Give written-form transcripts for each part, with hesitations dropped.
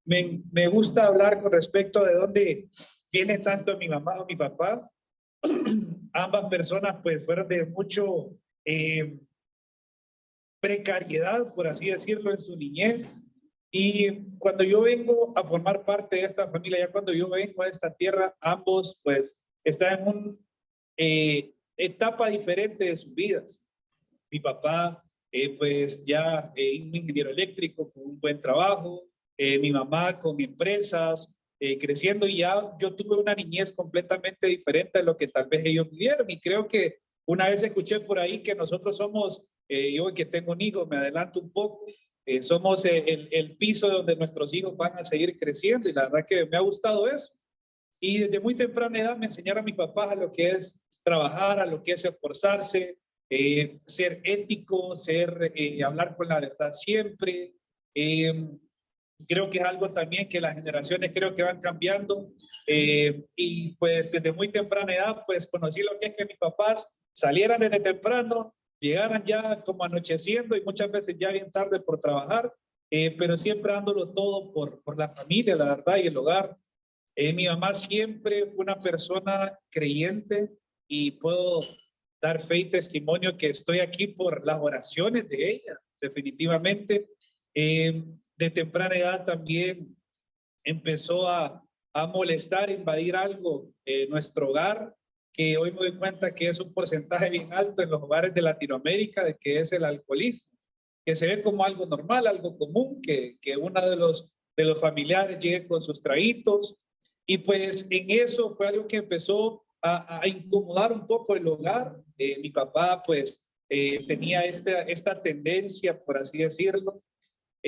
Me gusta hablar con respecto de dónde viene tanto mi mamá o mi papá. Ambas personas pues fueron de mucho precariedad, por así decirlo, en su niñez. Y cuando yo vengo a formar parte de esta familia, ya cuando yo vengo a esta tierra, ambos pues están en una etapa diferente de sus vidas. Mi papá pues ya un ingeniero eléctrico con un buen trabajo, mi mamá con empresas, creciendo, y ya yo tuve una niñez completamente diferente a lo que tal vez ellos vivieron. Y creo que una vez escuché por ahí que nosotros somos, yo que tengo un hijo, me adelanto un poco, somos el piso donde nuestros hijos van a seguir creciendo, y la verdad que me ha gustado eso. Y desde muy temprana edad me enseñaron a mis papás a lo que es trabajar, a lo que es esforzarse, ser ético, hablar con la verdad siempre. Eh, Creo que es algo también que las generaciones creo que van cambiando, y pues desde muy temprana edad pues conocí lo que es que mis papás salieran desde temprano, llegaran ya como anocheciendo y muchas veces ya bien tarde por trabajar, pero siempre dándolo todo por la familia, la verdad, y el hogar. Mi mamá siempre fue una persona creyente, y puedo dar fe y testimonio que estoy aquí por las oraciones de ella, definitivamente. De temprana edad también empezó a molestar, invadir algo en nuestro hogar, que hoy me doy cuenta que es un porcentaje bien alto en los hogares de Latinoamérica, de que es el alcoholismo, que se ve como algo normal, algo común, que uno de los familiares llegue con sus traguitos. Y pues en eso fue algo que empezó a incomodar un poco el hogar. Mi papá pues tenía esta tendencia, por así decirlo.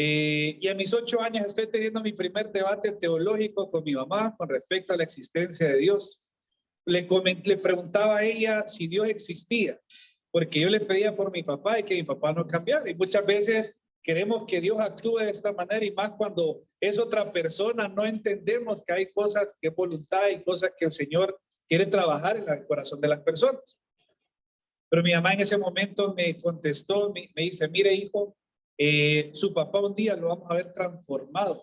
Y a mis 8 años estoy teniendo mi primer debate teológico con mi mamá con respecto a la existencia de Dios. Le preguntaba a ella si Dios existía, porque yo le pedía por mi papá y que mi papá no cambiara. Y muchas veces queremos que Dios actúe de esta manera, y más cuando es otra persona, no entendemos que hay cosas que es voluntad y cosas que el Señor quiere trabajar en el corazón de las personas. Pero mi mamá en ese momento me contestó, me dice: mire, hijo, su papá un día lo vamos a ver transformado,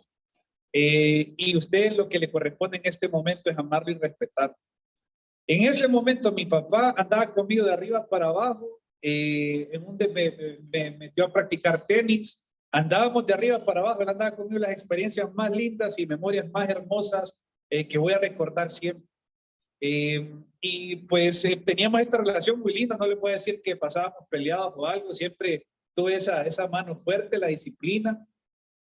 y usted lo que le corresponde en este momento es amarlo y respetarlo. En ese momento mi papá andaba conmigo de arriba para abajo, me metió a practicar tenis, andábamos de arriba para abajo, él andaba conmigo, las experiencias más lindas y memorias más hermosas que voy a recordar siempre. Y pues teníamos esta relación muy linda, no le puedo decir que pasábamos peleados o algo, siempre tuve esa mano fuerte, la disciplina.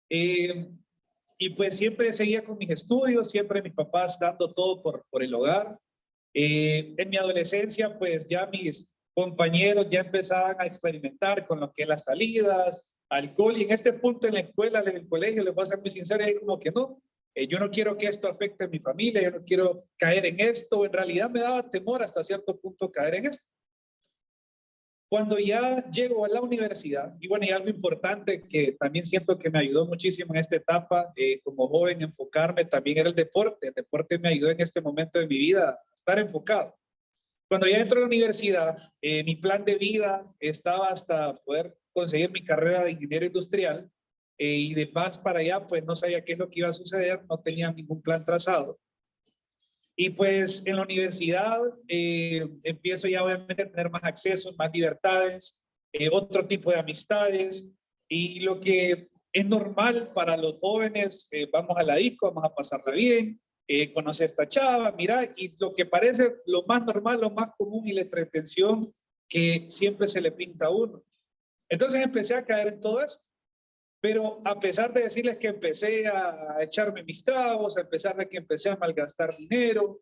Y pues siempre seguía con mis estudios, siempre mis papás dando todo por el hogar. En mi adolescencia, pues ya mis compañeros ya empezaban a experimentar con lo que es las salidas, alcohol, y en este punto en la escuela, en el colegio, les voy a ser muy sincero, es como que no, yo no quiero que esto afecte a mi familia, yo no quiero caer en esto. En realidad me daba temor hasta cierto punto caer en esto. Cuando ya llego a la universidad, y bueno, y algo importante que también siento que me ayudó muchísimo en esta etapa, como joven, enfocarme también era el deporte. El deporte me ayudó en este momento de mi vida a estar enfocado. Cuando ya entro a la universidad, mi plan de vida estaba hasta poder conseguir mi carrera de ingeniero industrial, y de paz para allá, pues no sabía qué es lo que iba a suceder, no tenía ningún plan trazado. Y pues en la universidad empiezo ya obviamente a tener más acceso, más libertades, otro tipo de amistades, y lo que es normal para los jóvenes, vamos a la disco, vamos a pasarla bien, conoce a esta chava, mira, y lo que parece lo más normal, lo más común, y la entretención que siempre se le pinta a uno. Entonces empecé a caer en todo esto. Pero a pesar de decirles que empecé a echarme mis tragos, a pesar de que empecé a malgastar dinero,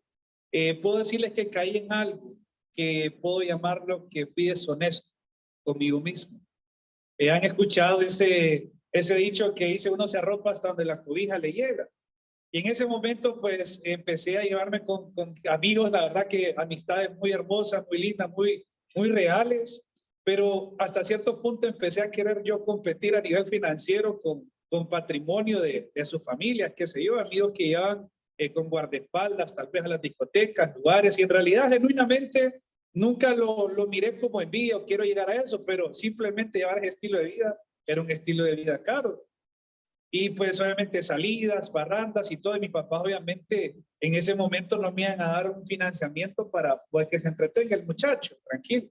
puedo decirles que caí en algo que puedo llamarlo que fui deshonesto conmigo mismo. Han escuchado ese dicho que dice: uno se arropa hasta donde la cobija le llega. Y en ese momento pues empecé a llevarme con amigos, la verdad que amistades muy hermosas, muy lindas, muy reales, pero hasta cierto punto empecé a querer yo competir a nivel financiero con patrimonio de sus familias, qué sé yo, amigos que llevan con guardaespaldas tal vez a las discotecas, lugares, y en realidad genuinamente nunca lo miré como envidia o quiero llegar a eso, pero simplemente llevar ese estilo de vida era un estilo de vida caro. Y pues obviamente salidas, parrandas y todo. Y mi papá obviamente en ese momento no me iban a dar un financiamiento para poder que se entretenga el muchacho, tranquilo.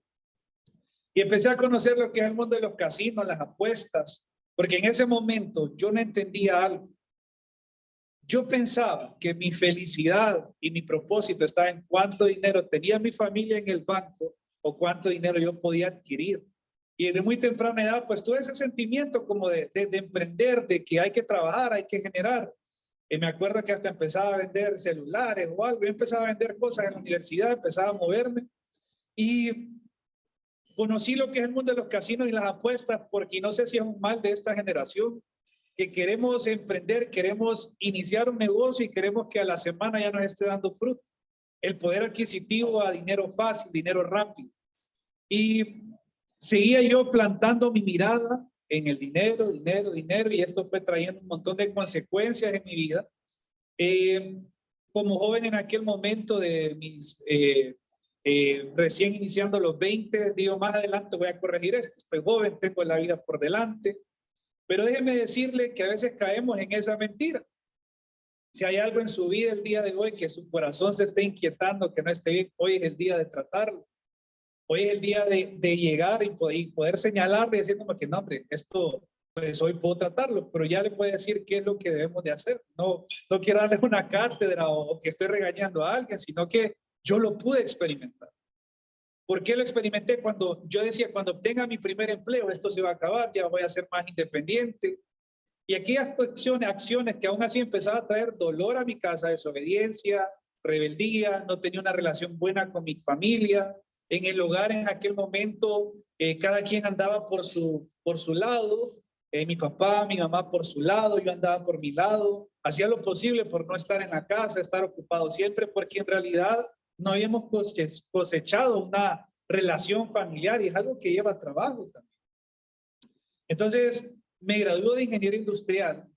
Y empecé a conocer lo que es el mundo de los casinos, las apuestas, porque en ese momento yo no entendía algo. Yo pensaba que mi felicidad y mi propósito estaba en cuánto dinero tenía mi familia en el banco o cuánto dinero yo podía adquirir. Y desde muy temprana edad, pues tuve ese sentimiento como de emprender, de que hay que trabajar, hay que generar. Y me acuerdo que hasta empezaba a vender celulares o algo, yo empezaba a vender cosas en la universidad, empezaba a moverme y conocí lo que es el mundo de los casinos y las apuestas, porque no sé si es un mal de esta generación, que queremos emprender, queremos iniciar un negocio y queremos que a la semana ya nos esté dando fruto. El poder adquisitivo a dinero fácil, dinero rápido. Y seguía yo plantando mi mirada en el dinero, dinero, dinero, y esto fue trayendo un montón de consecuencias en mi vida. Como joven en aquel momento de mis recién iniciando los 20, digo, más adelante voy a corregir esto, estoy joven, tengo la vida por delante, pero déjeme decirle que a veces caemos en esa mentira. Si hay algo en su vida el día de hoy que su corazón se esté inquietando, que no esté bien, hoy es el día de tratarlo. Hoy es el día de llegar y poder señalarle y decir como que no, hombre, esto pues hoy puedo tratarlo, pero ya le puedo decir qué es lo que debemos de hacer. No quiero darle una cátedra o que estoy regañando a alguien, sino que yo lo pude experimentar. ¿Por qué lo experimenté? Cuando yo decía, cuando obtenga mi primer empleo, esto se va a acabar, ya voy a ser más independiente. Y aquellas acciones que aún así empezaba a traer dolor a mi casa, desobediencia, rebeldía, no tenía una relación buena con mi familia. En el hogar en aquel momento, cada quien andaba por su lado, mi papá, mi mamá por su lado, yo andaba por mi lado, hacía lo posible por no estar en la casa, estar ocupado siempre, porque en realidad no habíamos cosechado una relación familiar y es algo que lleva trabajo también. Entonces, me graduó de ingeniero industrial.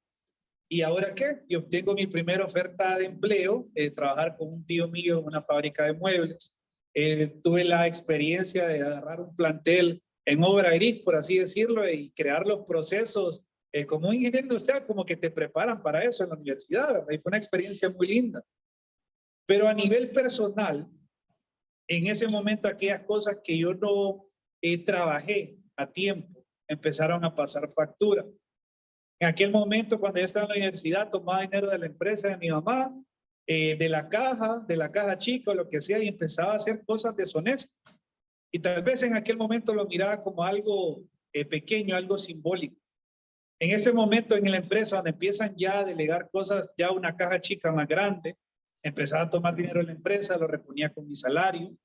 ¿Y ahora qué? Y obtengo mi primera oferta de empleo, trabajar con un tío mío en una fábrica de muebles. Tuve la experiencia de agarrar un plantel en obra gris, por así decirlo, y crear los procesos como un ingeniero industrial, como que te preparan para eso en la universidad, ¿verdad? Y fue una experiencia muy linda. Pero a nivel personal, en ese momento aquellas cosas que yo no trabajé a tiempo, empezaron a pasar factura. En aquel momento, cuando yo estaba en la universidad, tomaba dinero de la empresa de mi mamá, de la caja chica, o lo que sea, y empezaba a hacer cosas deshonestas. Y tal vez en aquel momento lo miraba como algo pequeño, algo simbólico. En ese momento en la empresa donde empiezan ya a delegar cosas, ya una caja chica más grande, empezaba a tomar dinero de la empresa, lo reponía con mi salario,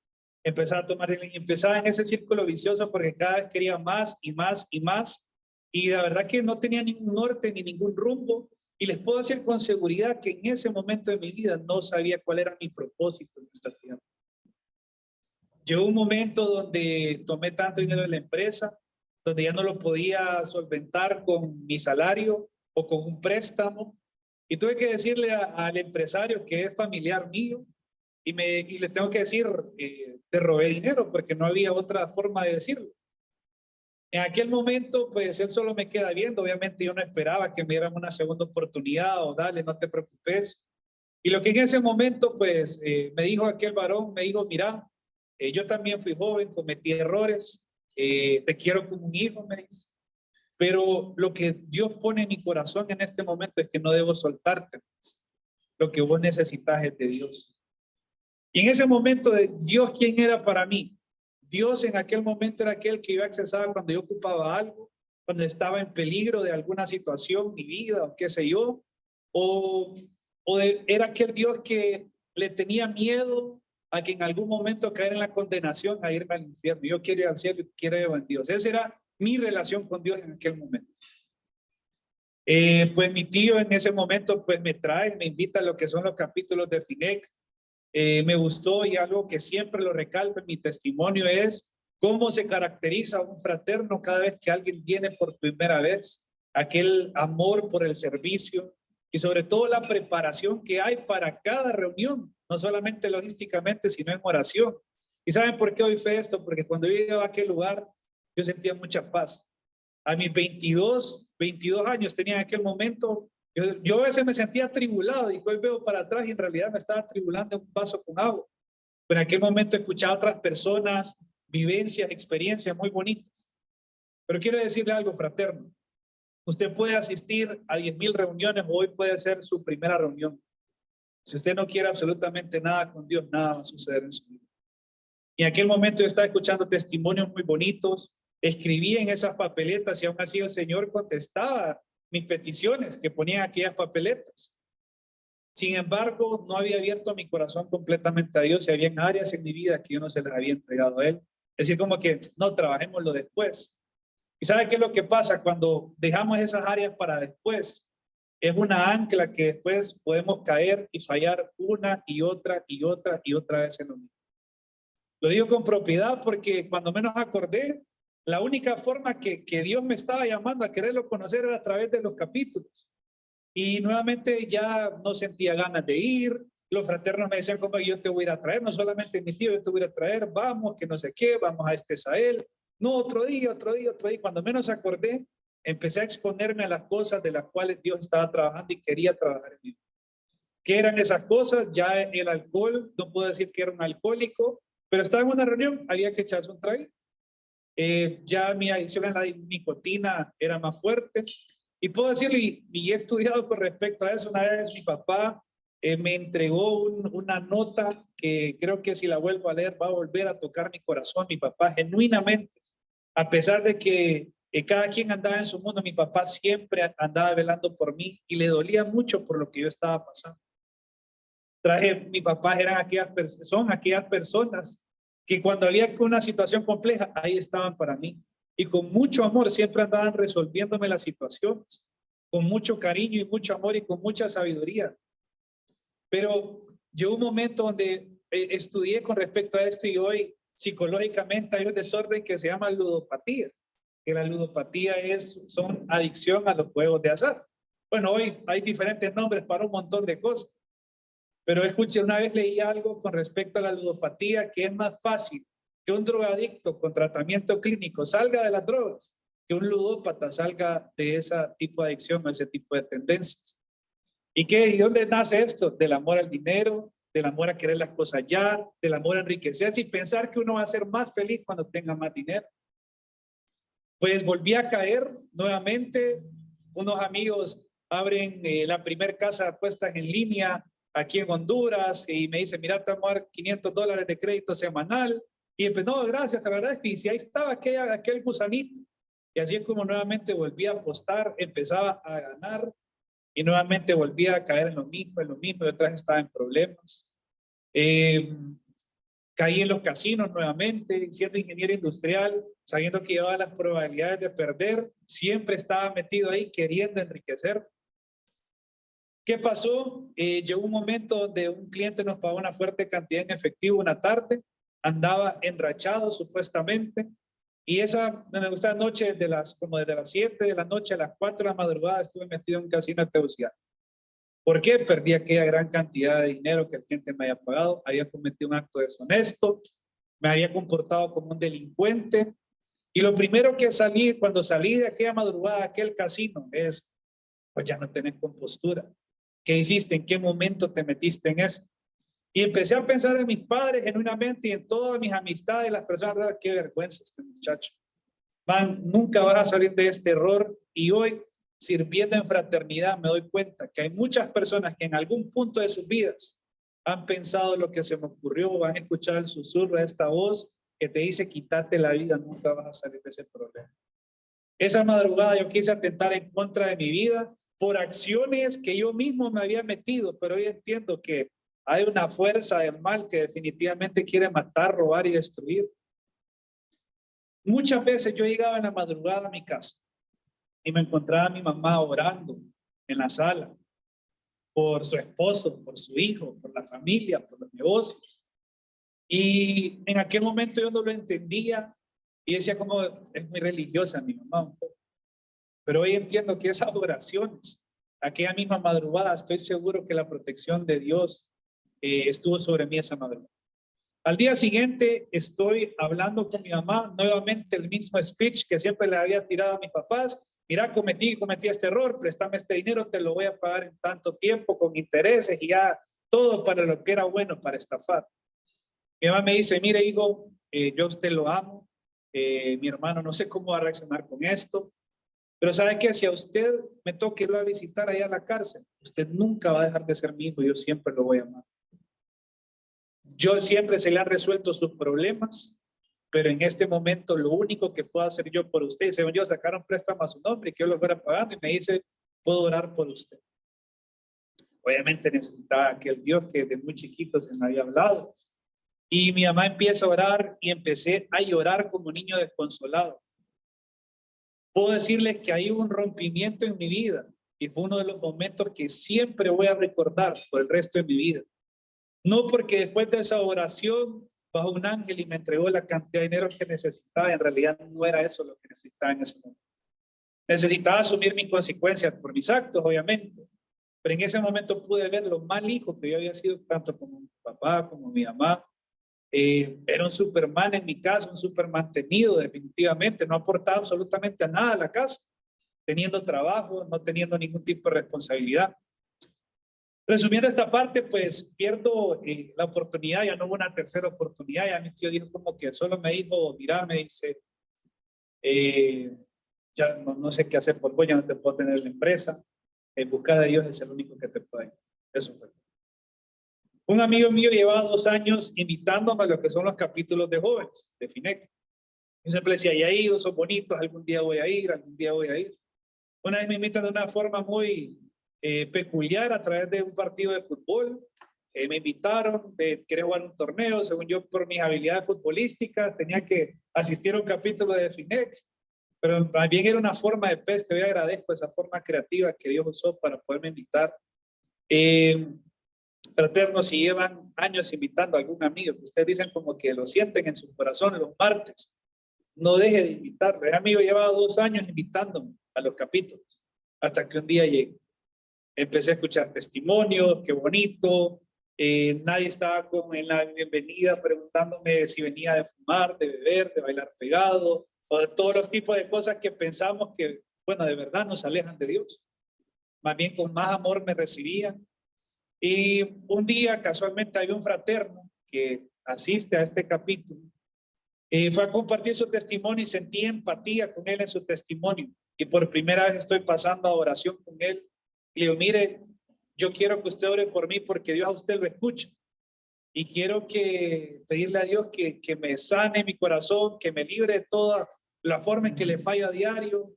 empezaba a tomar dinero, y empezaba en ese círculo vicioso porque cada vez quería más y más y más, y la verdad que no tenía ningún norte ni ningún rumbo, y les puedo decir con seguridad que en ese momento de mi vida no sabía cuál era mi propósito en esta tierra. Llegó un momento donde tomé tanto dinero de la empresa, donde ya no lo podía solventar con mi salario o con un préstamo. Y tuve que decirle al empresario que es familiar mío y le tengo que decir, te robé dinero porque no había otra forma de decirlo. En aquel momento, pues él solo me queda viendo. Obviamente yo no esperaba que me dieran una segunda oportunidad o dale, no te preocupes. Y lo que en ese momento, pues me dijo aquel varón, me dijo, mira, yo también fui joven, cometí errores, te quiero como un hijo, me dice. Pero lo que Dios pone en mi corazón en este momento es que no debo soltarte. Pues. Lo que vos necesitas es de Dios. Y en ese momento, de Dios, ¿quién era para mí? Dios en aquel momento era aquel que yo accesaba cuando yo ocupaba algo, cuando estaba en peligro de alguna situación, mi vida o qué sé yo, o, era aquel Dios que le tenía miedo a que en algún momento caer en la condenación, a irme al infierno. Yo quiero ir al cielo y quiero ir a Dios. Esa era mi relación con Dios en aquel momento. Pues mi tío en ese momento pues me trae, me invita a lo que son los capítulos de FINEC. Me gustó y algo que siempre lo recalco en mi testimonio es cómo se caracteriza un fraterno cada vez que alguien viene por primera vez, aquel amor por el servicio y sobre todo la preparación que hay para cada reunión, no solamente logísticamente, sino en oración. ¿Y saben por qué hoy fue esto? Porque cuando yo llegaba a aquel lugar, yo sentía mucha paz. A mis 22 años tenía en aquel momento, yo a veces me sentía atribulado y después veo para atrás y en realidad me estaba atribulando en un vaso con agua. Pero en aquel momento escuchaba a otras personas, vivencias, experiencias muy bonitas. Pero quiero decirle algo, fraterno. Usted puede asistir a 10,000 reuniones, hoy puede ser su primera reunión. Si usted no quiere absolutamente nada con Dios, nada va a suceder en su vida. Y en aquel momento yo estaba escuchando testimonios muy bonitos, escribí en esas papeletas y aún así el Señor contestaba mis peticiones que ponía en aquellas papeletas. Sin embargo, no había abierto mi corazón completamente a Dios y había áreas en mi vida que yo no se las había entregado a Él. Es decir, como que no, trabajémoslo después. ¿Y sabe qué es lo que pasa cuando dejamos esas áreas para después? Es una ancla que después podemos caer y fallar una y otra y otra y otra vez en lo mismo. Lo digo con propiedad porque cuando menos acordé, la única forma que Dios me estaba llamando a quererlo conocer era a través de los capítulos. Y nuevamente ya no sentía ganas de ir. Los fraternos me decían, como yo te voy a ir a traer, no solamente mi tío, yo te voy a ir a traer, vamos, que no sé qué, vamos a Estesael. No, otro día, otro día, otro día. Cuando menos acordé, empecé a exponerme a las cosas de las cuales Dios estaba trabajando y quería trabajar en mí. ¿Qué eran esas cosas? Ya el alcohol, no puedo decir que era un alcohólico, pero estaba en una reunión, había que echarse un trago. Ya mi adicción a la nicotina era más fuerte. Y puedo decirle, y he estudiado con respecto a eso, una vez mi papá me entregó una nota que creo que si la vuelvo a leer va a volver a tocar mi corazón. Mi papá genuinamente, a pesar de que cada quien andaba en su mundo, mi papá siempre andaba velando por mí y le dolía mucho por lo que yo estaba pasando. Mi papá son aquellas personas que cuando había una situación compleja, ahí estaban para mí. Y con mucho amor siempre andaban resolviéndome las situaciones, con mucho cariño y mucho amor y con mucha sabiduría. Pero llegó un momento donde estudié con respecto a esto y hoy psicológicamente hay un desorden que se llama ludopatía, que la ludopatía son adicción a los juegos de azar. Bueno, hoy hay diferentes nombres para un montón de cosas. Pero escuché, una vez leí algo con respecto a la ludopatía, que es más fácil que un drogadicto con tratamiento clínico salga de las drogas, que un ludópata salga de ese tipo de adicción, ese tipo de tendencias. ¿Y dónde nace esto? Del amor al dinero, del amor a querer las cosas ya, del amor a enriquecerse y pensar que uno va a ser más feliz cuando tenga más dinero. Pues volví a caer nuevamente. Unos amigos abren la primer casa de apuestas en línea aquí en Honduras y me dice, mira, te vamos a dar $500 de crédito semanal. Y pues, no, gracias, la verdad es que si ahí estaba aquel gusanito. Y así es como nuevamente volví a apostar, empezaba a ganar y nuevamente volví a caer en lo mismo, y otra vez estaba en problemas. Caí en los casinos nuevamente, siendo ingeniero industrial, sabiendo que llevaba las probabilidades de perder, siempre estaba metido ahí queriendo enriquecer. ¿Qué pasó? Llegó un momento donde un cliente nos pagó una fuerte cantidad en efectivo una tarde, andaba enrachado supuestamente, y me gusta noche como desde las 7 de la noche a las 4 de la madrugada estuve metido en un casino de Tegucigalpa. ¿Por qué? Perdí aquella gran cantidad de dinero que el cliente me había pagado, había cometido un acto deshonesto, me había comportado como un delincuente, y lo primero que cuando salí de aquella madrugada a aquel casino es, pues ya no tenés compostura. ¿Qué hiciste? ¿En qué momento te metiste en eso? Y empecé a pensar en mis padres genuinamente y en todas mis amistades, las personas, qué vergüenza este muchacho. Man, nunca vas a salir de este error. Y hoy, sirviendo en fraternidad, me doy cuenta que hay muchas personas que en algún punto de sus vidas han pensado lo que se me ocurrió, van a escuchar el susurro de esta voz que te dice, quítate la vida, nunca vas a salir de ese problema. Esa madrugada yo quise atentar en contra de mi vida por acciones que yo mismo me había metido, pero hoy entiendo que hay una fuerza del mal que definitivamente quiere matar, robar y destruir. Muchas veces yo llegaba en la madrugada a mi casa y me encontraba a mi mamá orando en la sala por su esposo, por su hijo, por la familia, por los negocios. Y en aquel momento yo no lo entendía y decía como es muy religiosa mi mamá un poco. Pero hoy entiendo que esas oraciones, aquella misma madrugada, estoy seguro que la protección de Dios estuvo sobre mí esa madrugada. Al día siguiente estoy hablando con mi mamá, nuevamente el mismo speech que siempre le había tirado a mis papás. Mira, cometí este error, préstame este dinero, te lo voy a pagar en tanto tiempo con intereses y ya todo para lo que era bueno para estafar. Mi mamá me dice, mire, hijo, yo a usted lo amo, mi hermano no sé cómo va a reaccionar con esto, pero sabe que si a usted me toca irlo a visitar allá a la cárcel, usted nunca va a dejar de ser mi hijo, yo siempre lo voy a amar. Yo siempre se le han resuelto sus problemas, pero en este momento lo único que puedo hacer yo por usted, según yo sacaron préstamo a su nombre y que yo lo fuera pagando y me dice, puedo orar por usted. Obviamente necesitaba aquel Dios que de muy chiquito se me había hablado. Y mi mamá empieza a orar y empecé a llorar como niño desconsolado. Puedo decirles que hay un rompimiento en mi vida y fue uno de los momentos que siempre voy a recordar por el resto de mi vida. No porque después de esa oración bajó un ángel y me entregó la cantidad de dinero que necesitaba. En realidad no era eso lo que necesitaba en ese momento. Necesitaba asumir mis consecuencias por mis actos, obviamente. Pero en ese momento pude ver lo mal hijo que yo había sido, tanto como mi papá, como mi mamá. Era un Superman en mi casa, un Superman temido definitivamente. No aportaba absolutamente a nada a la casa, teniendo trabajo, no teniendo ningún tipo de responsabilidad. Resumiendo esta parte, pues pierdo la oportunidad, ya no hubo una tercera oportunidad, ya mi tío dijo como que solo me dijo, mira, me dice, ya no sé qué hacer por vos, ya no te puedo tener en la empresa, buscar a Dios es el único que te puede. Eso fue. Un amigo mío llevaba 2 años invitándome a lo que son los capítulos de jóvenes, de FINEC. Yo siempre decía, ya he ido, son bonitos, algún día voy a ir, algún día voy a ir. Una vez me invitan de una forma muy peculiar a través de un partido de fútbol. Me invitaron, quería jugar un torneo, según yo por mis habilidades futbolísticas, tenía que asistir a un capítulo de FINEC, pero también era una forma de pesca. Yo agradezco esa forma creativa que Dios usó para poderme invitar. Fraternos, si llevan años invitando a algún amigo, que ustedes dicen como que lo sienten en su corazón los martes, no deje de invitarlo. El amigo llevaba 2 años invitándome a los capítulos, hasta que un día llegué. Empecé a escuchar testimonios, qué bonito. Nadie estaba en la bienvenida preguntándome si venía de fumar, de beber, de bailar pegado, o de todos los tipos de cosas que pensamos que, bueno, de verdad nos alejan de Dios. Más bien con más amor me recibían. Y un día casualmente había un fraterno que asiste a este capítulo. Fue a compartir su testimonio y sentí empatía con él en su testimonio. Y por primera vez estoy pasando a oración con él. Y le digo, mire, yo quiero que usted ore por mí porque Dios a usted lo escucha. Y quiero pedirle a Dios que me sane mi corazón, que me libre de toda la forma en que le falla a diario.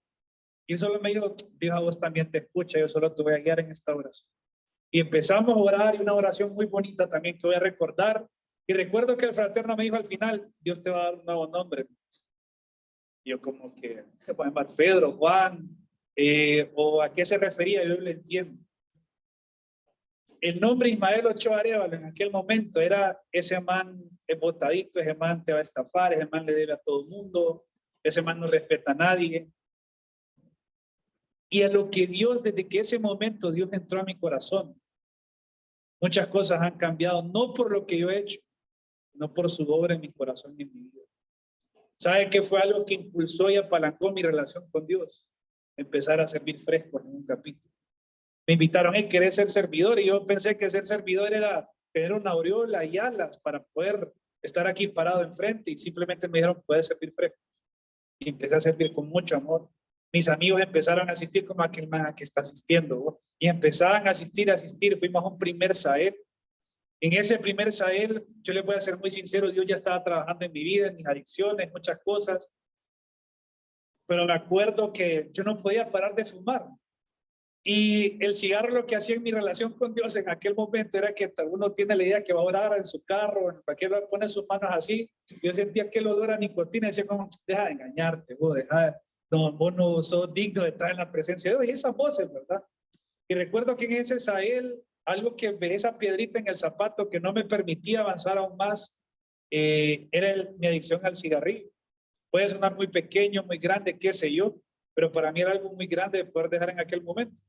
Y solo me dijo, Dios a vos también te escucha, yo solo te voy a guiar en esta oración. Y empezamos a orar y una oración muy bonita también que voy a recordar. Y recuerdo que el fraterno me dijo al final, Dios te va a dar un nuevo nombre. Y yo como que, se puede llamar Pedro, Juan, o a qué se refería, yo le entiendo. El nombre Ismael Ochoa Arevalo en aquel momento era ese man embotadito, ese man te va a estafar, ese man le debe a todo el mundo, ese man no respeta a nadie. Y a lo que Dios, desde que ese momento Dios entró a mi corazón, muchas cosas han cambiado, no por lo que yo he hecho, no por su obra en mi corazón y en mi vida. ¿Sabe qué fue algo que impulsó y apalancó mi relación con Dios? Empezar a servir frescos en un capítulo. Me invitaron a querer ser servidor y yo pensé que ser servidor era tener una aureola y alas para poder estar aquí parado enfrente y simplemente me dijeron, puedes servir fresco. Y empecé a servir con mucho amor. Mis amigos empezaron a asistir como aquel man que está asistiendo, ¿no? Y empezaban a asistir. Fuimos a un primer Sahel. En ese primer Sahel, yo les voy a ser muy sincero, Dios ya estaba trabajando en mi vida, en mis adicciones, muchas cosas. Pero me acuerdo que yo no podía parar de fumar. Y el cigarro lo que hacía en mi relación con Dios en aquel momento era que uno tiene la idea que va a orar en su carro, en cualquier lugar, pone sus manos así. Yo sentía aquel olor a nicotina y decía como, deja de engañarte, vos, vos no sos digno de estar en la presencia de Dios. Y esas voces, ¿verdad? Y recuerdo que en ese Sahel, algo que ve esa piedrita en el zapato que no me permitía avanzar aún más, era mi adicción al cigarrillo. Puede sonar muy pequeño, muy grande, qué sé yo, pero para mí era algo muy grande de poder dejar en aquel momento.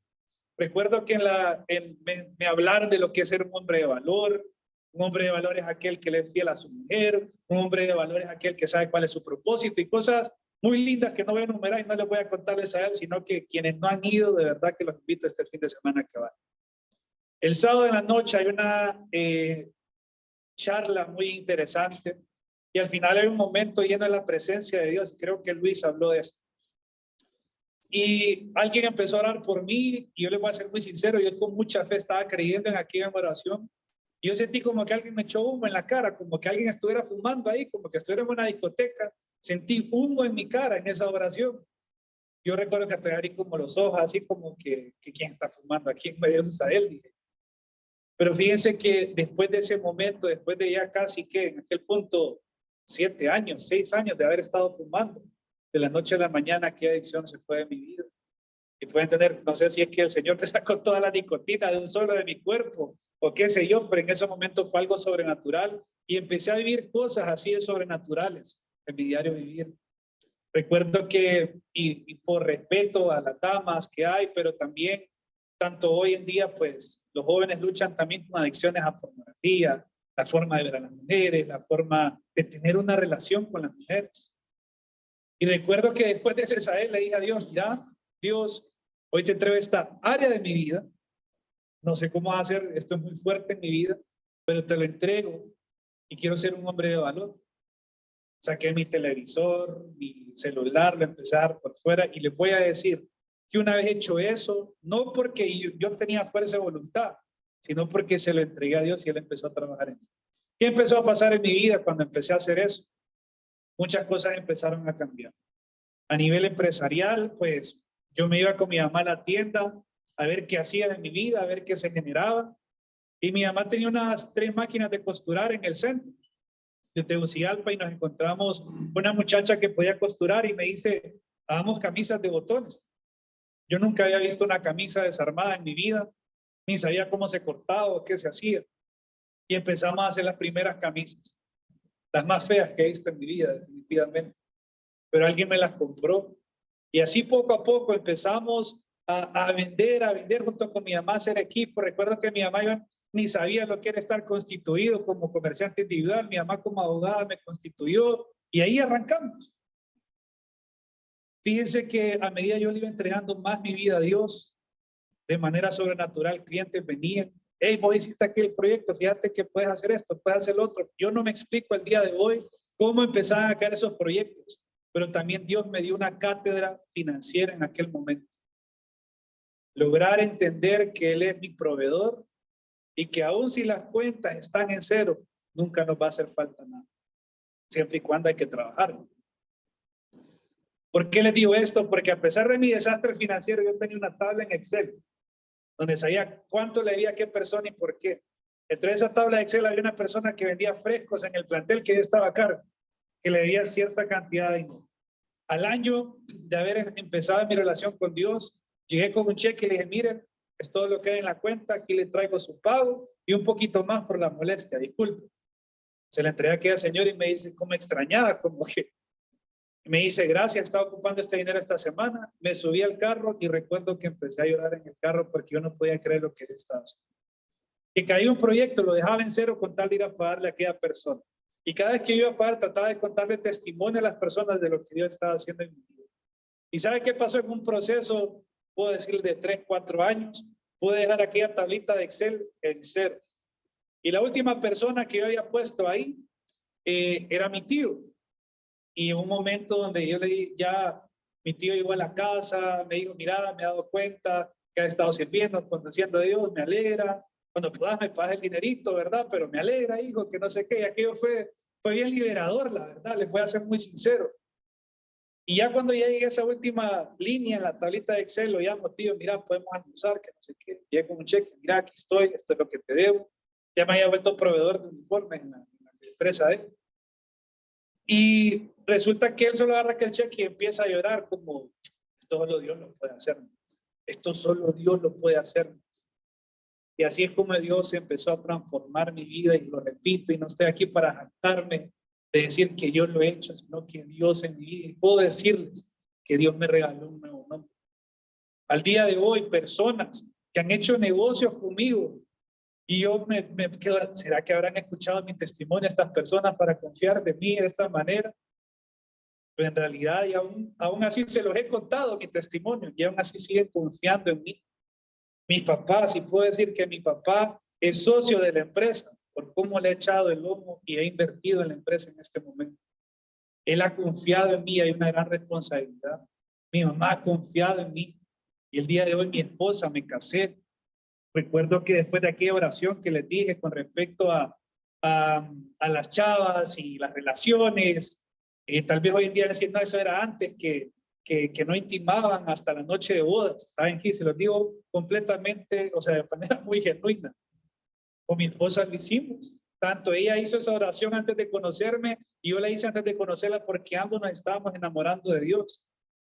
Recuerdo que me hablaron de lo que es ser un hombre de valor, Un hombre de valor es aquel que le es fiel a su mujer. Un hombre de valor es aquel que sabe cuál es su propósito y cosas muy lindas que no voy a enumerar y no les voy a contarles a él, sino que quienes no han ido, de verdad que los invito este fin de semana que va. El sábado en la noche hay una charla muy interesante y al final hay un momento lleno de la presencia de Dios. Creo que Luis habló de esto. Y alguien empezó a orar por mí y yo les voy a ser muy sincero, yo con mucha fe estaba creyendo en aquella oración. Yo sentí como que alguien me echó humo en la cara, como que alguien estuviera fumando ahí, como que estuviera en una discoteca. Sentí humo en mi cara en esa oración. Yo recuerdo que te abrí como los ojos, así como que quién está fumando aquí en medio de Israel, dije. Pero fíjense que después de ese momento, después de ya casi que en aquel punto 7 años, 6 años de haber estado fumando, de la noche a la mañana, qué adicción se fue de mi vida. Y pueden tener, no sé si es que el Señor te sacó toda la nicotina de un solo de mi cuerpo, o qué sé yo, pero en ese momento fue algo sobrenatural y empecé a vivir cosas así de sobrenaturales en mi diario vivir. Recuerdo que, y por respeto a las damas que hay, pero también, tanto hoy en día, pues los jóvenes luchan también con adicciones a pornografía, la forma de ver a las mujeres, la forma de tener una relación con las mujeres. Y recuerdo que después de ese Israel le dije a Dios, mira, Dios, hoy te entrego esta área de mi vida. No sé cómo hacer, esto es muy fuerte en mi vida, pero te lo entrego y quiero ser un hombre de valor. Saqué mi televisor, mi celular, lo empecé a dar por fuera y les voy a decir que una vez hecho eso, no porque yo tenía fuerza de voluntad, sino porque se lo entregué a Dios y Él empezó a trabajar en mí. ¿Qué empezó a pasar en mi vida cuando empecé a hacer eso? Muchas cosas empezaron a cambiar. A nivel empresarial, pues yo me iba con mi mamá a la tienda a ver qué hacía en mi vida, a ver qué se generaba. Y mi mamá tenía unas 3 máquinas de costurar en el centro de Tegucigalpa y nos encontramos una muchacha que podía costurar y me dice, hagamos camisas de botones. Yo nunca había visto una camisa desarmada en mi vida, ni sabía cómo se cortaba o qué se hacía. Y empezamos a hacer las primeras camisas, las más feas que he visto en mi vida, definitivamente. Pero alguien me las compró. Y así poco a poco empezamos a vender junto con mi mamá, a hacer equipo. Recuerdo que mi mamá yo ni sabía lo que era estar constituido como comerciante individual. Mi mamá como abogada me constituyó y ahí arrancamos. Fíjense que a medida yo le iba entregando más mi vida a Dios, de manera sobrenatural, clientes venían. Hey, vos hiciste aquel proyecto, fíjate que puedes hacer esto, puedes hacer lo otro. Yo no me explico el día de hoy cómo empezaban a caer esos proyectos, pero también Dios me dio una cátedra financiera en aquel momento. Lograr entender que Él es mi proveedor y que aun si las cuentas están en cero, nunca nos va a hacer falta nada, siempre y cuando hay que trabajar. ¿Por qué les digo esto? Porque a pesar de mi desastre financiero, yo tenía una tabla en Excel donde sabía cuánto le debía a qué persona y por qué. Entre esa tabla de Excel había una persona que vendía frescos en el plantel que yo estaba a cargo, que le debía cierta cantidad de dinero. Al año de haber empezado mi relación con Dios, llegué con un cheque y le dije, miren, es todo lo que hay en la cuenta, aquí le traigo su pago y un poquito más por la molestia, disculpe. Se la entregué a aquella señora y me dice, como extrañada, como que me dice, gracias, estaba ocupando este dinero esta semana. Me subí al carro y recuerdo que empecé a llorar en el carro porque yo no podía creer lo que yo estaba haciendo. Que caía un proyecto, lo dejaba en cero con tal de ir a pagarle a aquella persona. Y cada vez que yo iba a pagar, trataba de contarle testimonio a las personas de lo que Dios estaba haciendo en mi vida. ¿Y sabe qué pasó en un proceso, puedo decir, de 3, 4 años? Pude dejar aquella tablita de Excel en cero. Y la última persona que yo había puesto ahí era mi tío. Y en un momento donde yo le di, ya mi tío llegó a la casa, me dijo, mira, me he dado cuenta que has estado sirviendo, conociendo a Dios, me alegra. Cuando puedas me pagas el dinerito, ¿verdad? Pero me alegra, hijo, que no sé qué. Y aquello fue bien liberador, la verdad, les voy a ser muy sincero. Y ya cuando ya llegué a esa última línea en la tablita de Excel, lo llamo, tío, mira, podemos almorzar, que no sé qué. Llegué con un cheque, mira, aquí estoy, esto es lo que te debo. Ya me había vuelto proveedor de uniformes en la empresa de él. Y resulta que él solo agarra aquel cheque y empieza a llorar como, esto solo Dios lo puede hacer. Esto solo Dios lo puede hacer. Y así es como Dios empezó a transformar mi vida y lo repito y no estoy aquí para jactarme de decir que yo lo he hecho, sino que Dios en mi vida. Y puedo decirles que Dios me regaló un nuevo nombre. Al día de hoy, personas que han hecho negocios conmigo Y yo me quedo, ¿será que habrán escuchado mi testimonio estas personas para confiar de mí de esta manera? Pero en realidad, y aún así se los he contado mi testimonio, y aún así siguen confiando en mí. Mis papás, y puedo decir que mi papá es socio de la empresa, por cómo le he echado el lomo y he invertido en la empresa en este momento. Él ha confiado en mí, hay una gran responsabilidad. Mi mamá ha confiado en mí, y el día de hoy mi esposa, me casé. Recuerdo que después de aquella oración que les dije con respecto a las chavas y las relaciones, tal vez hoy en día decir, no, eso era antes que no intimaban hasta la noche de bodas. ¿Saben qué? Se los digo completamente, o sea, de manera muy genuina. Con mi esposa lo hicimos. Tanto ella hizo esa oración antes de conocerme y yo la hice antes de conocerla porque ambos nos estábamos enamorando de Dios.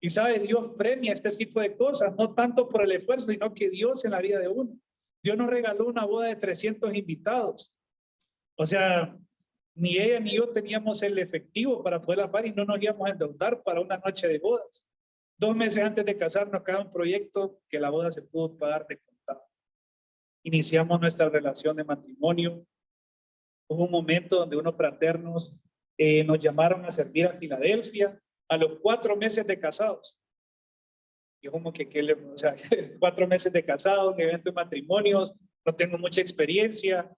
Y sabes, Dios premia este tipo de cosas, no tanto por el esfuerzo, sino que Dios en la vida de uno. Dios nos regaló una boda de 300 invitados. O sea, ni ella ni yo teníamos el efectivo para poder pagar y no nos íbamos a endeudar para una noche de bodas. 2 meses antes de casarnos, cada un proyecto que la boda se pudo pagar de contado. Iniciamos nuestra relación de matrimonio. Hubo un momento donde unos fraternos nos llamaron a servir a Filadelfia a los 4 meses de casados. Yo como que, o sea, 4 meses de casado, un evento de matrimonios, no tengo mucha experiencia.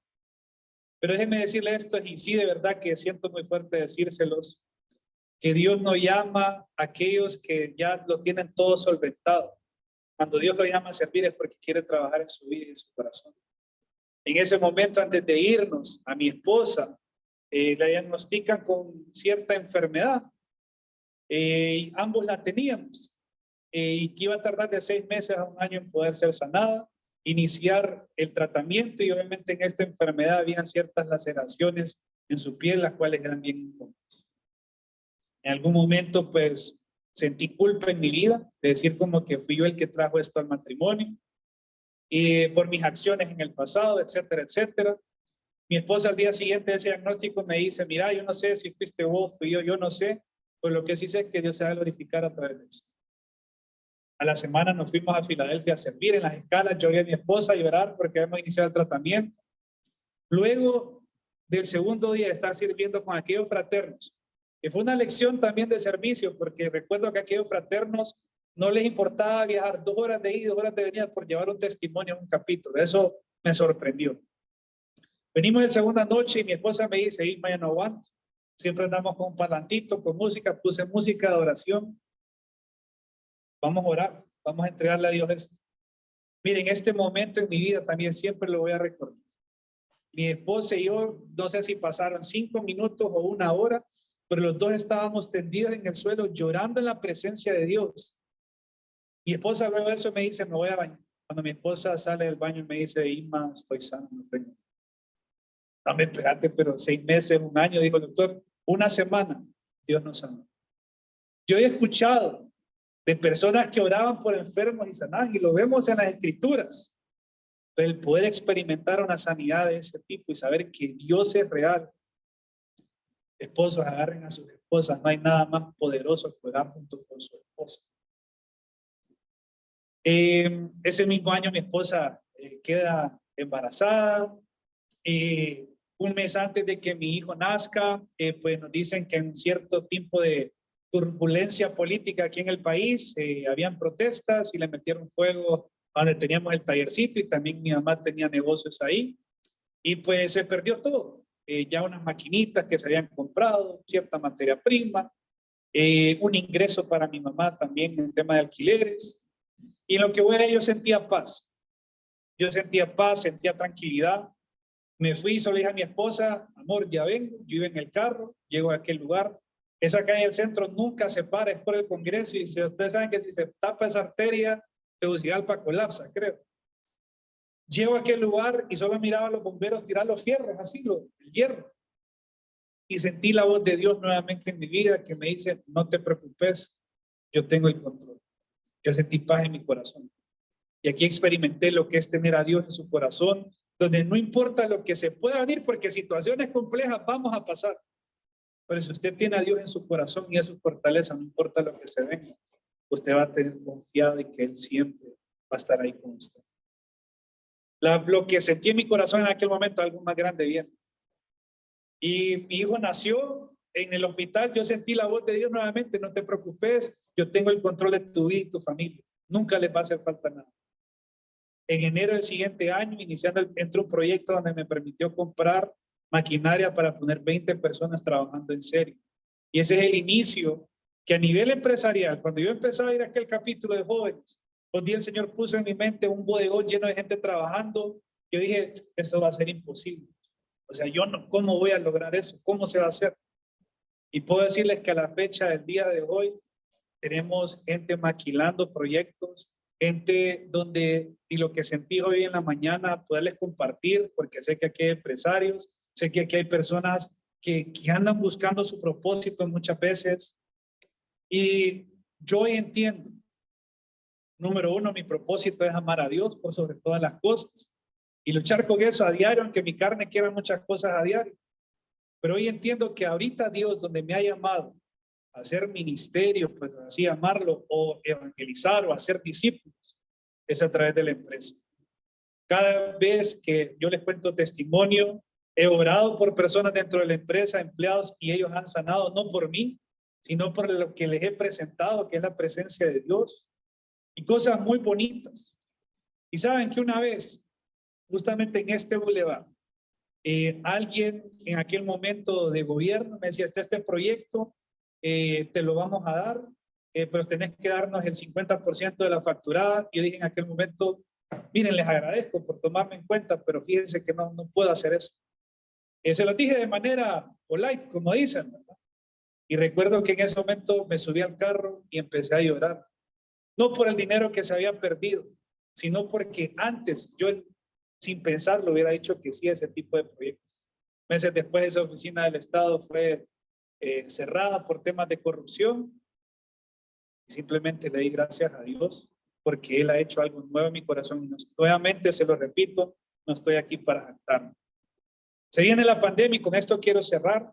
Pero déjenme decirle esto, y sí, de verdad que siento muy fuerte decírselos, que Dios no llama a aquellos que ya lo tienen todo solventado. Cuando Dios lo llama a servir es porque quiere trabajar en su vida y en su corazón. En ese momento, antes de irnos, a mi esposa la diagnostican con cierta enfermedad. Ambos la teníamos y que iba a tardar de 6 meses a 1 año en poder ser sanada, iniciar el tratamiento y obviamente en esta enfermedad habían ciertas laceraciones en su piel, las cuales eran bien incómodas. En algún momento pues sentí culpa en mi vida de decir como que fui yo el que trajo esto al matrimonio y por mis acciones en el pasado, etcétera, etcétera. Mi esposa al día siguiente de ese diagnóstico me dice, mira, yo no sé si fuiste vos, fui yo no sé, pero lo que sí sé es que Dios se va a glorificar a través de esto. A la semana nos fuimos a Filadelfia a servir en las escalas, yo y a mi esposa a llorar porque habíamos iniciado el tratamiento. Luego del segundo día de estar sirviendo con aquellos fraternos, que fue una lección también de servicio, porque recuerdo que aquellos fraternos no les importaba viajar 2 horas de ida y 2 horas de venida por llevar un testimonio en un capítulo. Eso me sorprendió. Venimos de segunda noche y mi esposa me dice, Isma, ya no aguanto. Siempre andamos con un parlantito, con música, puse música de oración. Vamos a orar, vamos a entregarle a Dios esto. Miren, este momento en mi vida también siempre lo voy a recordar. Mi esposa y yo, no sé si pasaron 5 minutos o 1 hora, pero los dos estábamos tendidos en el suelo llorando en la presencia de Dios. Mi esposa luego de eso me dice, me voy a bañar. Cuando mi esposa sale del baño me dice, Isma, estoy sano, no tengo. No me esperaste, pero 6 meses, 1 año, dijo el doctor, 1 semana, Dios nos sanó. Yo he escuchado de personas que oraban por enfermos y sanaban, y lo vemos en las escrituras. Pero el poder experimentar una sanidad de ese tipo y saber que Dios es real. Esposos, agarren a sus esposas, no hay nada más poderoso que orar junto con su esposa. Ese mismo año mi esposa queda embarazada. 1 mes antes de que mi hijo nazca, pues nos dicen que en cierto tiempo de turbulencia política aquí en el país, habían protestas y le metieron fuego a donde teníamos el tallercito y también mi mamá tenía negocios ahí y pues se perdió todo. Ya unas maquinitas que se habían comprado, cierta materia prima, un ingreso para mi mamá también en el tema de alquileres y en lo que voy a yo sentía paz. Yo sentía paz, sentía tranquilidad. Me fui y solo dije a mi esposa, amor, ya vengo, yo iba en el carro, llego a aquel lugar. Esa calle del centro nunca se para, es por el Congreso y si ustedes saben que si se tapa esa arteria, Tegucigalpa colapsa, creo. Llego a aquel lugar y solo miraba a los bomberos tirar los fierros, así, el hierro. Y sentí la voz de Dios nuevamente en mi vida que me dice, no te preocupes, yo tengo el control. Yo sentí paz en mi corazón. Y aquí experimenté lo que es tener a Dios en su corazón, donde no importa lo que se pueda venir, porque situaciones complejas vamos a pasar. Pero si usted tiene a Dios en su corazón y es su fortaleza, no importa lo que se venga, usted va a tener confiado en que Él siempre va a estar ahí con usted. Lo que sentí en mi corazón en aquel momento, algo más grande viene. Y mi hijo nació en el hospital. Yo sentí la voz de Dios nuevamente: no te preocupes, yo tengo el control de tu vida y tu familia. Nunca les va a hacer falta nada. En enero del siguiente año, entró un proyecto donde me permitió comprar maquinaria para poner 20 personas trabajando en serio. Y ese es el inicio que a nivel empresarial, cuando yo empezaba a ir a aquel capítulo de jóvenes, un día el Señor puso en mi mente un bodegón lleno de gente trabajando. Yo dije, eso va a ser imposible. O sea, yo no, ¿cómo voy a lograr eso? ¿Cómo se va a hacer? Y puedo decirles que a la fecha del día de hoy tenemos gente maquilando proyectos, gente donde, y lo que sentí hoy en la mañana, poderles compartir, porque sé que aquí hay empresarios, sé que aquí hay personas que andan buscando su propósito muchas veces. Y yo hoy entiendo, número uno, mi propósito es amar a Dios por sobre todas las cosas y luchar con eso a diario, aunque mi carne quiera muchas cosas a diario. Pero hoy entiendo que ahorita Dios, donde me ha llamado a hacer ministerio, pues así amarlo, o evangelizar o hacer discípulos, es a través de la empresa. Cada vez que yo les cuento testimonio, he orado por personas dentro de la empresa, empleados, y ellos han sanado, no por mí, sino por lo que les he presentado, que es la presencia de Dios, y cosas muy bonitas. Y saben que una vez, justamente en este bulevar, alguien en aquel momento de gobierno me decía: este proyecto, te lo vamos a dar, pero tenés que darnos el 50% de la facturada. Y yo dije en aquel momento: miren, les agradezco por tomarme en cuenta, pero fíjense que no puedo hacer eso. Se lo dije de manera polite, como dicen, ¿verdad? Y recuerdo que en ese momento me subí al carro y empecé a llorar. No por el dinero que se había perdido, sino porque antes yo, sin pensarlo, hubiera dicho que sí a ese tipo de proyectos. Meses después, esa oficina del Estado fue cerrada por temas de corrupción. Y simplemente le di gracias a Dios porque Él ha hecho algo nuevo en mi corazón. Y nuevamente, se lo repito, no estoy aquí para jactarme. Se viene la pandemia y con esto quiero cerrar.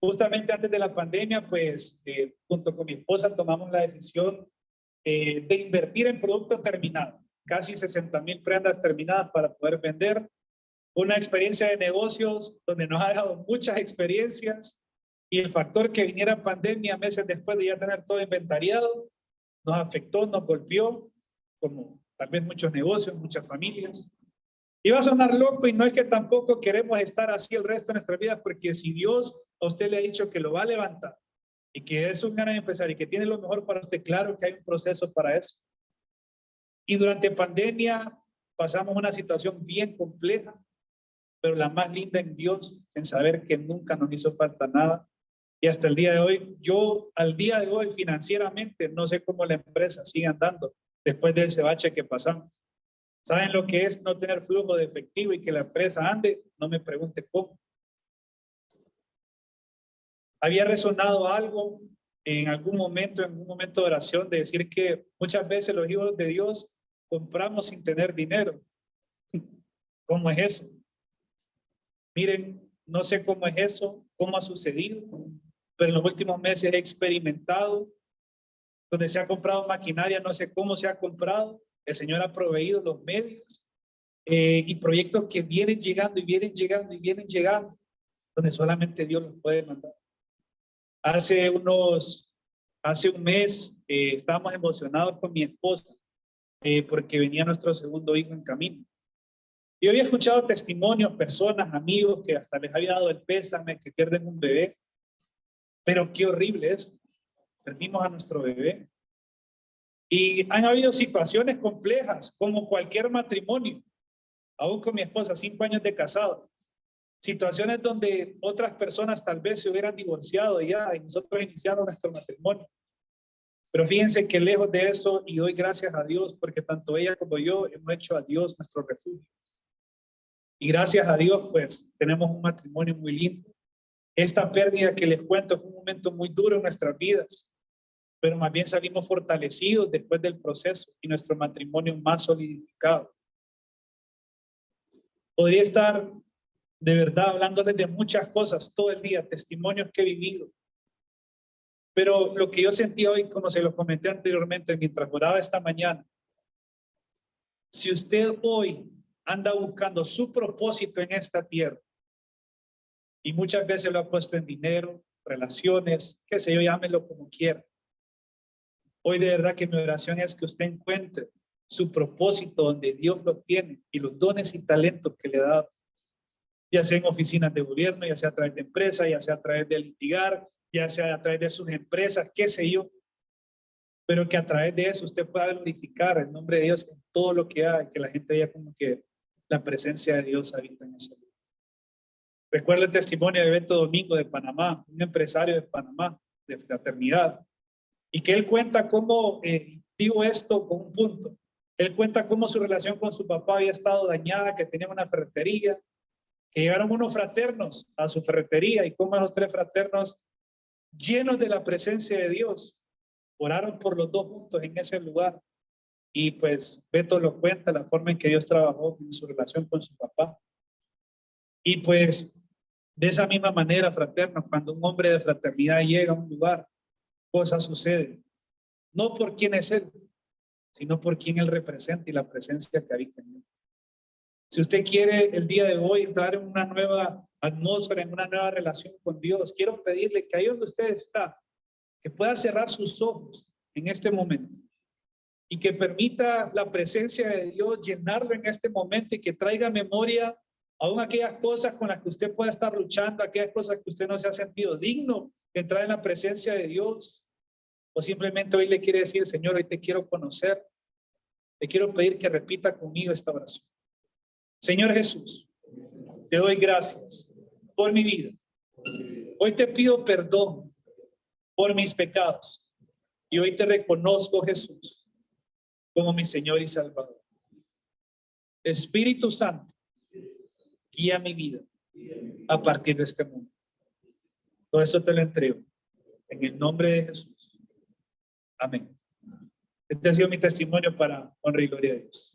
Justamente antes de la pandemia, pues, junto con mi esposa tomamos la decisión de invertir en producto terminado. Casi 60,000 prendas terminadas para poder vender. Una experiencia de negocios donde nos ha dado muchas experiencias, y el factor que viniera pandemia meses después de ya tener todo inventariado nos afectó, nos golpeó, como tal vez muchos negocios, muchas familias. Y va a sonar loco, y no es que tampoco queremos estar así el resto de nuestra vida, porque si Dios a usted le ha dicho que lo va a levantar y que es un gran empresario y que tiene lo mejor para usted, claro que hay un proceso para eso. Y durante pandemia pasamos una situación bien compleja, pero la más linda en Dios, en saber que nunca nos hizo falta nada. Y hasta el día de hoy, yo al día de hoy financieramente no sé cómo la empresa sigue andando después de ese bache que pasamos. ¿Saben lo que es no tener flujo de efectivo y que la empresa ande? No me pregunte cómo. Había resonado algo en algún momento de oración, de decir que muchas veces los hijos de Dios compramos sin tener dinero. ¿Cómo es eso? Miren, no sé cómo es eso, cómo ha sucedido, pero en los últimos meses he experimentado donde se ha comprado maquinaria, no sé cómo se ha comprado, el Señor ha proveído los medios, y proyectos que vienen llegando y vienen llegando y vienen llegando, donde solamente Dios los puede mandar. Hace un mes estábamos emocionados con mi esposa porque venía nuestro segundo hijo en camino. Yo había escuchado testimonios, personas, amigos que hasta les había dado el pésame, que pierden un bebé. Pero qué horrible es. Perdimos a nuestro bebé. Y han habido situaciones complejas, como cualquier matrimonio, aún con mi esposa, 5 años de casado. Situaciones donde otras personas tal vez se hubieran divorciado ya y nosotros iniciamos nuestro matrimonio. Pero fíjense que lejos de eso, y doy gracias a Dios porque tanto ella como yo hemos hecho a Dios nuestro refugio. Y gracias a Dios, pues, tenemos un matrimonio muy lindo. Esta pérdida que les cuento fue un momento muy duro en nuestras vidas, pero más bien salimos fortalecidos después del proceso y nuestro matrimonio más solidificado. Podría estar de verdad hablándoles de muchas cosas todo el día, testimonios que he vivido. Pero lo que yo sentí hoy, como se lo comenté anteriormente mientras oraba esta mañana, si usted hoy anda buscando su propósito en esta tierra. Y muchas veces lo ha puesto en dinero, relaciones, qué sé yo, llámelo como quiera. Hoy de verdad que mi oración es que usted encuentre su propósito donde Dios lo tiene y los dones y talentos que le ha dado, ya sea en oficinas de gobierno, ya sea a través de empresas, ya sea a través de litigar, ya sea a través de sus empresas, qué sé yo, pero que a través de eso usted pueda glorificar el nombre de Dios en todo lo que haga, que la gente vea como que la presencia de Dios habita en ese lugar. Recuerdo el testimonio de Beto Domingo de Panamá, un empresario de Panamá, de fraternidad, y que él cuenta cómo, digo esto con un punto, él cuenta cómo su relación con su papá había estado dañada, que tenía una ferretería, que llegaron unos fraternos a su ferretería y como esos 3 fraternos llenos de la presencia de Dios oraron por los 2 juntos en ese lugar. Y pues Beto lo cuenta, la forma en que Dios trabajó en su relación con su papá. Y pues de esa misma manera, fraternos, cuando un hombre de fraternidad llega a un lugar, cosas suceden. No por quién es él, sino por quién él representa y la presencia que habita en él. Si usted quiere el día de hoy entrar en una nueva atmósfera, en una nueva relación con Dios, quiero pedirle que ahí donde usted está, que pueda cerrar sus ojos en este momento y que permita la presencia de Dios llenarlo en este momento y que traiga memoria aún aquellas cosas con las que usted pueda estar luchando, aquellas cosas que usted no se ha sentido digno de entrar en la presencia de Dios, o simplemente hoy le quiere decir, Señor, hoy te quiero conocer, le quiero pedir que repita conmigo esta oración. Señor Jesús, te doy gracias por mi vida. Hoy te pido perdón por mis pecados y hoy te reconozco, Jesús, como mi Señor y Salvador. Espíritu Santo, guía mi vida a partir de este momento. Todo eso te lo entrego en el nombre de Jesús. Amén. Este ha sido mi testimonio para honra y gloria a Dios.